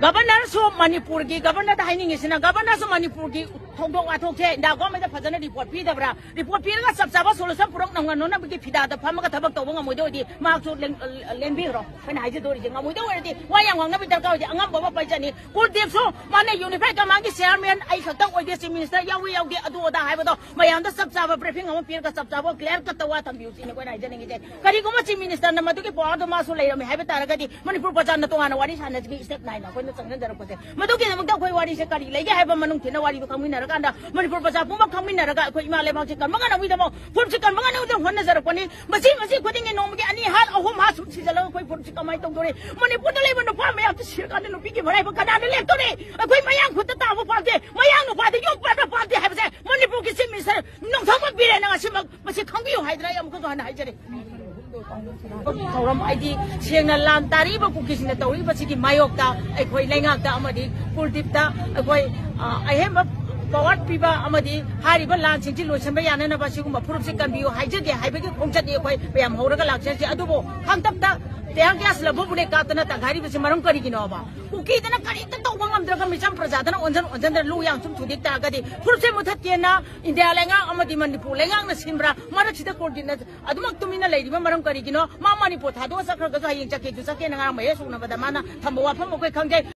governor सो मणिपुर की governor हाइनिंगिसिना governor सो मणिपुर की थोंदोक वाथोकसे दागो में फजन रिपोर्ट पीदबरा रिपोर्ट पीरगा सब चाबा सोल्यूशन पुरक नंगनो ना बिकी फिदा द फमगा थबक तोबो ngमोइदोदि मार्क्सो लेनबिरो फैन हाइजे दोरि ngमोइदो ओरदि वायांग वांगना बिदर काउदि अंगम बाबा पाइजानि कुलदीप सो माने यूनिफाइड कमांड की चेयरमैन आई खतक ओइदि चीफ मिनिस्टर यावी यावदि अदु ओदा हाइबदो मयामदा सब चाबा ब्रीफिंग हम पीरगा सब चाबा क्लियर कतवा थम्बिउ सिने कोइ हाइजनिंग जे करिगुमा चीफ मिनिस्टर न मदुकी पावर दो मासो लेरमे हाइबे तारगदि मणिपुर प्रजा न तोना वारी सानजगी स्टेप 9 ना कोइ चंगन जरपसे मदुकी नमक कोइ वारी से करि लेगे हाइबा मनुंग थिना वारी दो खमिनर कांदा मणिपुर प्रजा पुमा खमिनर का कोइ इमा लेबाव से कर्मगा नबि दमो फुर से कर्मगा न उदे होन जरपनि मसी मसी खुदिंगे नोम के अनि हाल अहुम हा सुम सिजल कोइ फुर से कमाइ तोरे मणिपुर द लेबन फा मे आप सिरका ने नुपी के भराइ ब कना ने लेतोरे कोइ मयांग खुद ताबो पाते मयांग नु पाते यो पाते हाइबसे मणिपुर की चीफ मिनिस्टर नोंथम बिरे ना सिम मसी खंबियो हाइद्रा यम को हन हाइजरे थौरम आइदि सेंगना लान तारिबा कुकिसिना तौरिबसि की मायोक्ता अखोइ लेंगाक्ता अमदि कुलदीपता अखोइ अहेम पावर पीबा अमदि हारिबा लान सिंजि लोइसनबा यानना सिगुम फुरुपसि कन्बियो हाइजदि हाइबगे खोंचदि अखोइ बेयाम हौरगा लाक्सि अदुबो खामतपता तेयां ग्यास लबबुने कातना तगारी बसि मरम करिगिनोबा कुकीदना करिता तौबा ngamद्रगा मिचम प्रजादना ओनजन लुयांग सुम थुदिक तागदि फुरुपसे मुथतेना इंडिया लेंगा अमदि मणिपुर लेंगांगना सिनब्रा मरचिदा कोर्डिनेट अदुमक तुमिना लेदिबा मरम करिगिनो मा मणिपुर थादो सखरगा हायिंग चके जु चके नंगा मये सुनबदा माना थम्बो वाफम कोइ खंगे